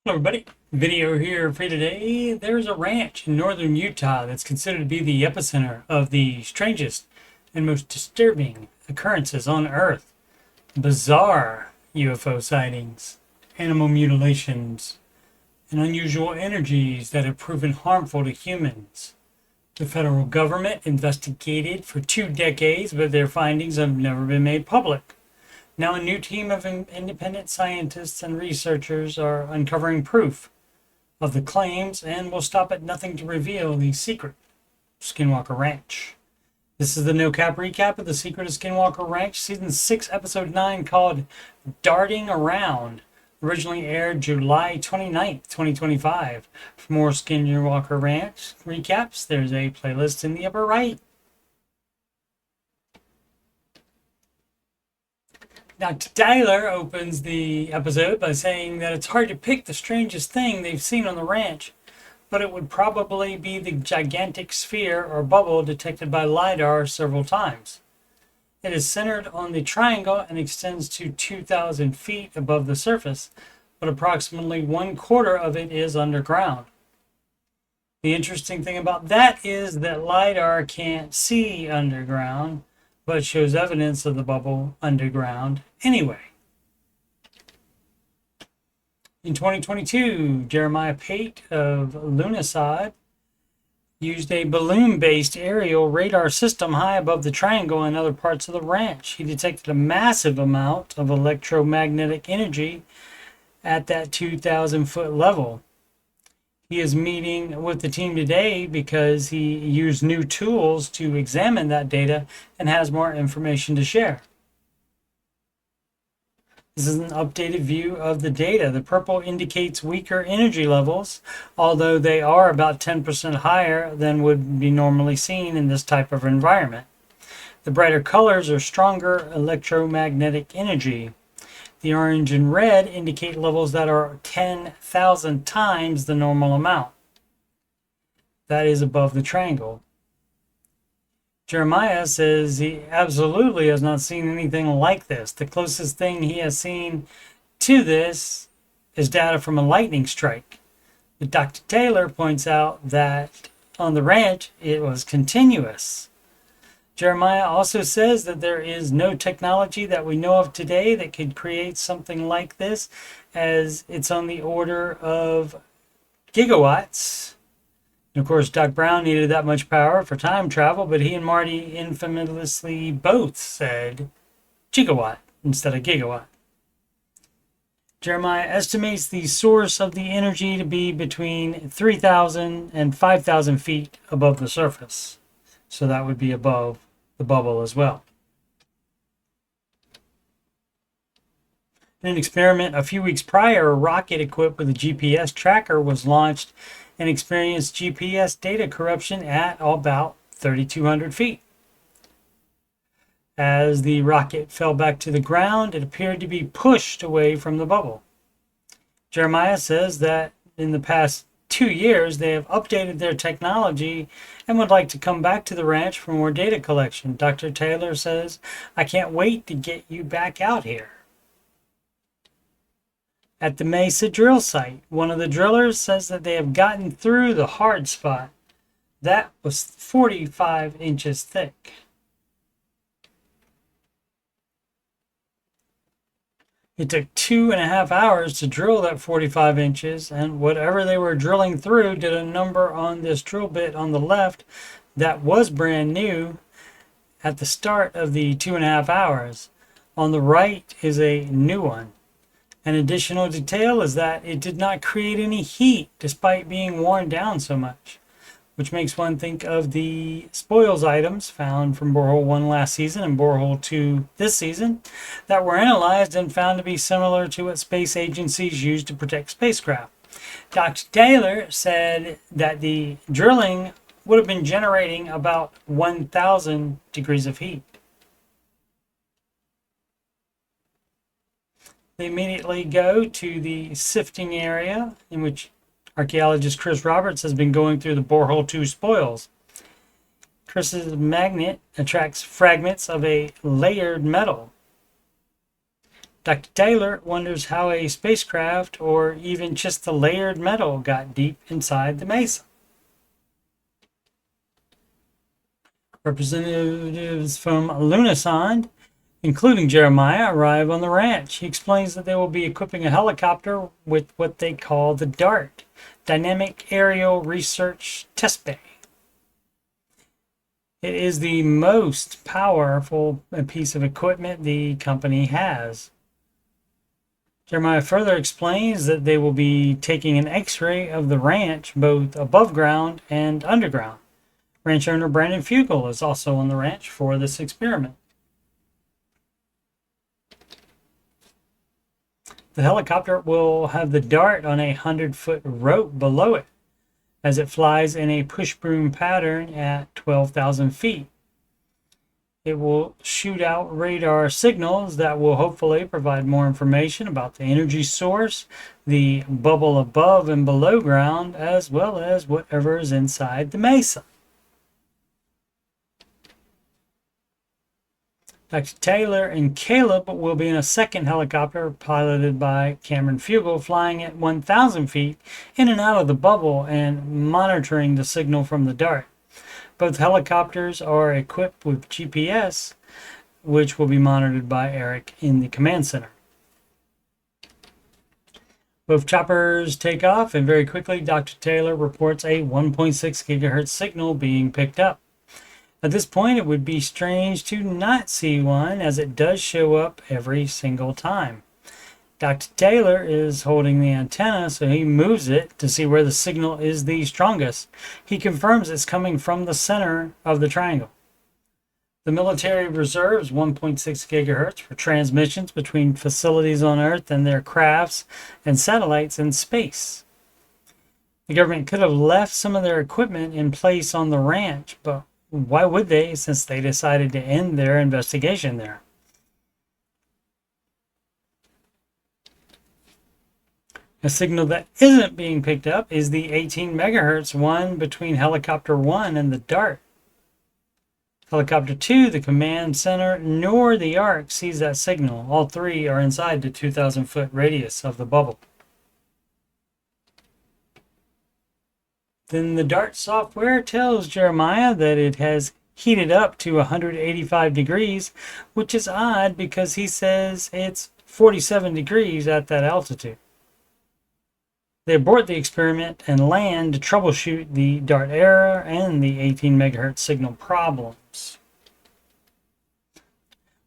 Hello everybody, video here for you today. There's a ranch in northern Utah that's considered to be the epicenter of the strangest and most disturbing occurrences on Earth. Bizarre UFO sightings, animal mutilations, and unusual energies that have proven harmful to humans. The federal government investigated for 2 decades, but their findings have never been made public. Now, a new team of independent scientists and researchers are uncovering proof of the claims and will stop at nothing to reveal the secret Skinwalker Ranch. This is the no cap recap of The Secret of Skinwalker Ranch, Season 6, Episode 9, called Darting Around. Originally aired July 29th, 2025. For more Skinwalker Ranch recaps, there's a playlist in the upper right. Dr. Tyler opens the episode by saying that it's hard to pick the strangest thing they've seen on the ranch, but it would probably be the gigantic sphere or bubble detected by LiDAR several times. It is centered on the triangle and extends to 2,000 feet above the surface, but approximately 1/4 of it is underground. The interesting thing about that is that LiDAR can't see underground, but shows evidence of the bubble underground anyway. In 2022, Jeremiah Pate of Lunasad used a balloon-based aerial radar system high above the triangle and other parts of the ranch. He detected a massive amount of electromagnetic energy at that 2,000-foot level. He is meeting with the team today because he used new tools to examine that data and has more information to share. This is an updated view of the data. The purple indicates weaker energy levels, although they are about 10% higher than would be normally seen in this type of environment. The brighter colors are stronger electromagnetic energy. The orange and red indicate levels that are 10,000 times the normal amount. That is above the triangle. Jeremiah says he absolutely has not seen anything like this. The closest thing he has seen to this is data from a lightning strike. But Dr. Taylor points out that on the ranch it was continuous. Jeremiah also says that there is no technology that we know of today that could create something like this, as it's on the order of gigawatts. And of course, Doc Brown needed that much power for time travel, but he and Marty infamously both said gigawatt instead of gigawatt. Jeremiah estimates the source of the energy to be between 3,000 and 5,000 feet above the surface. So that would be above the bubble as well. In an experiment a few weeks prior, a rocket equipped with a GPS tracker was launched and experienced GPS data corruption at about 3,200 feet. As the rocket fell back to the ground, it appeared to be pushed away from the bubble. Jeremiah says that in the past 2 years, they have updated their technology and would like to come back to the ranch for more data collection. Dr. Taylor says, "I can't wait to get you back out here." At the Mesa drill site, one of the drillers says that they have gotten through the hard spot. That was 45 inches thick. It took 2.5 hours to drill that 45 inches, and whatever they were drilling through did a number on this drill bit on the left that was brand new at the start of the 2.5 hours. On the right is a new one. An additional detail is that it did not create any heat despite being worn down so much, which makes one think of the spoils items found from Borehole 1 last season and Borehole 2 this season that were analyzed and found to be similar to what space agencies use to protect spacecraft. Dr. Taylor said that the drilling would have been generating about 1,000 degrees of heat. They immediately go to the sifting area in which archaeologist Chris Roberts has been going through the Borehole 2 spoils. Chris's magnet attracts fragments of a layered metal. Dr. Taylor wonders how a spacecraft or even just the layered metal got deep inside the mesa. Representatives from Lunasonde, including Jeremiah, arrive on the ranch. He explains that they will be equipping a helicopter with what they call the DART, Dynamic Aerial Research Test Bay. It is the most powerful piece of equipment the company has. Jeremiah further explains that they will be taking an x-ray of the ranch, both above ground and underground. Ranch owner Brandon Fugel is also on the ranch for this experiment. The helicopter will have the DART on a 100-foot rope below it as it flies in a push broom pattern at 12,000 feet. It will shoot out radar signals that will hopefully provide more information about the energy source, the bubble above and below ground, as well as whatever is inside the mesa. Dr. Taylor and Caleb will be in a second helicopter piloted by Cameron Fugel, flying at 1,000 feet in and out of the bubble and monitoring the signal from the DART. Both helicopters are equipped with GPS, which will be monitored by Eric in the command center. Both choppers take off, and very quickly Dr. Taylor reports a 1.6 gigahertz signal being picked up. At this point, it would be strange to not see one, as it does show up every single time. Dr. Taylor is holding the antenna, so he moves it to see where the signal is the strongest. He confirms it's coming from the center of the triangle. The military reserves 1.6 gigahertz for transmissions between facilities on Earth and their crafts and satellites in space. The government could have left some of their equipment in place on the ranch, but why would they, since they decided to end their investigation there? A signal that isn't being picked up is the 18 megahertz one between Helicopter 1 and the DART. Helicopter 2, the command center, nor the ARC sees that signal. All three are inside the 2,000-foot radius of the bubble. Then the DART software tells Jeremiah that it has heated up to 185 degrees, which is odd because he says it's 47 degrees at that altitude. They abort the experiment and land to troubleshoot the DART error and the 18 megahertz signal problems.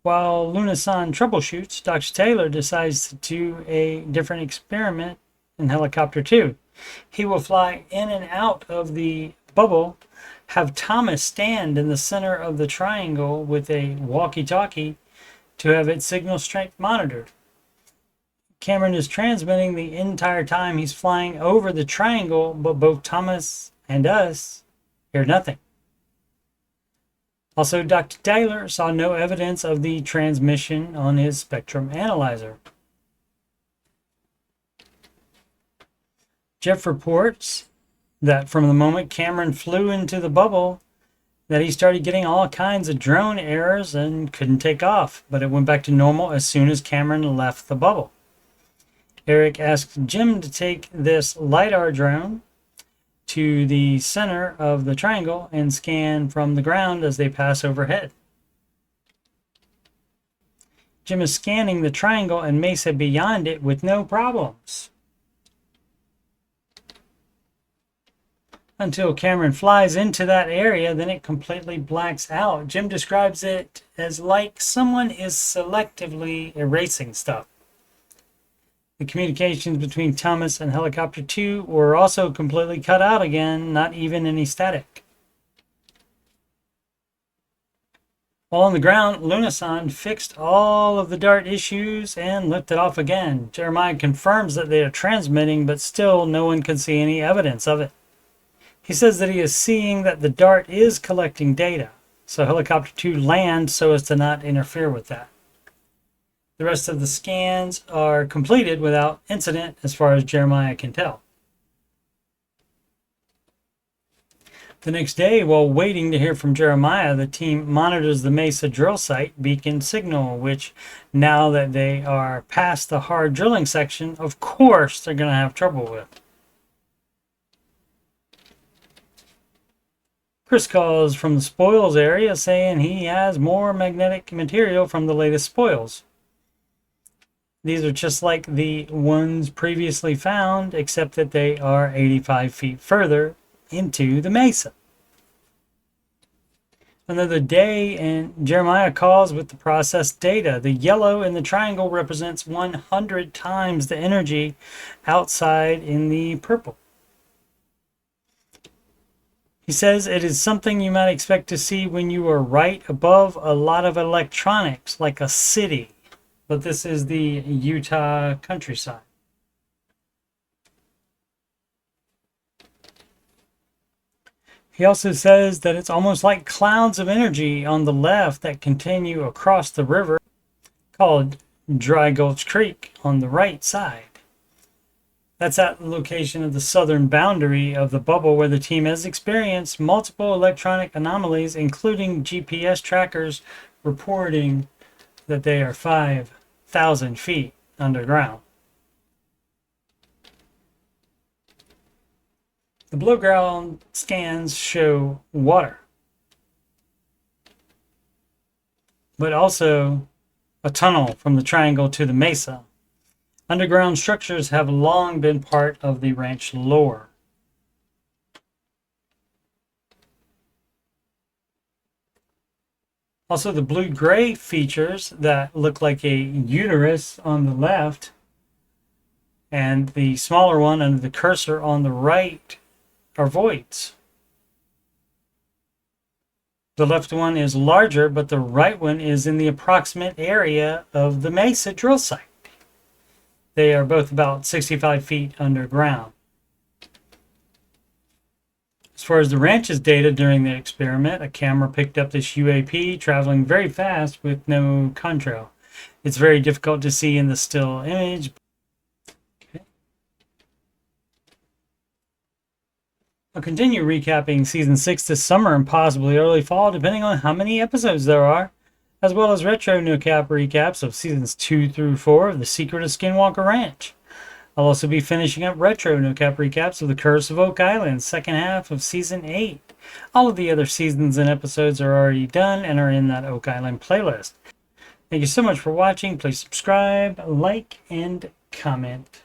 While Lunasonde troubleshoots, Dr. Taylor decides to do a different experiment in Helicopter 2. He will fly in and out of the bubble, have Thomas stand in the center of the triangle with a walkie-talkie to have its signal strength monitored. Cameron is transmitting the entire time he's flying over the triangle, but both Thomas and us hear nothing. Also, Dr. Taylor saw no evidence of the transmission on his spectrum analyzer. Jeff reports that from the moment Cameron flew into the bubble, that he started getting all kinds of drone errors and couldn't take off, but it went back to normal as soon as Cameron left the bubble. Eric asked Jim to take this LiDAR drone to the center of the triangle and scan from the ground as they pass overhead. Jim is scanning the triangle and mesa beyond it with no problems, until Cameron flies into that area. Then it completely blacks out. Jim describes it as like someone is selectively erasing stuff. The communications between Thomas and Helicopter 2 were also completely cut out again, not even any static. While on the ground, Lunasonde fixed all of the DART issues and lifted off again. Jeremiah confirms that they are transmitting, but still no one can see any evidence of it. He says that he is seeing that the DART is collecting data, so Helicopter 2 lands so as to not interfere with that. The rest of the scans are completed without incident as far as Jeremiah can tell. The next day, while waiting to hear from Jeremiah, the team monitors the Mesa drill site beacon signal, which now that they are past the hard drilling section, of course they're going to have trouble with. Chris calls from the spoils area saying he has more magnetic material from the latest spoils. These are just like the ones previously found, except that they are 85 feet further into the mesa. Another day, and Jeremiah calls with the processed data. The yellow in the triangle represents 100 times the energy outside in the purple. He says it is something you might expect to see when you are right above a lot of electronics, like a city. But this is the Utah countryside. He also says that it's almost like clouds of energy on the left that continue across the river, called Dry Gulch Creek on the right side. That's at the location of the southern boundary of the bubble where the team has experienced multiple electronic anomalies, including GPS trackers reporting that they are 5,000 feet underground. The below ground scans show water, but also a tunnel from the triangle to the mesa. Underground structures have long been part of the ranch lore. Also, the blue-gray features that look like a uterus on the left and the smaller one under the cursor on the right are voids. The left one is larger, but the right one is in the approximate area of the mesa drill site. They are both about 65 feet underground. As far as the ranch's data during the experiment, a camera picked up this UAP traveling very fast with no contrail. It's very difficult to see in the still image. I'll continue recapping Season 6 this summer and possibly early fall, depending on how many episodes there are, as well as retro no-cap recaps of Seasons 2 through 4 of The Secret of Skinwalker Ranch. I'll also be finishing up retro no-cap recaps of The Curse of Oak Island, second half of Season 8. All of the other seasons and episodes are already done and are in that Oak Island playlist. Thank you so much for watching. Please subscribe, like, and comment.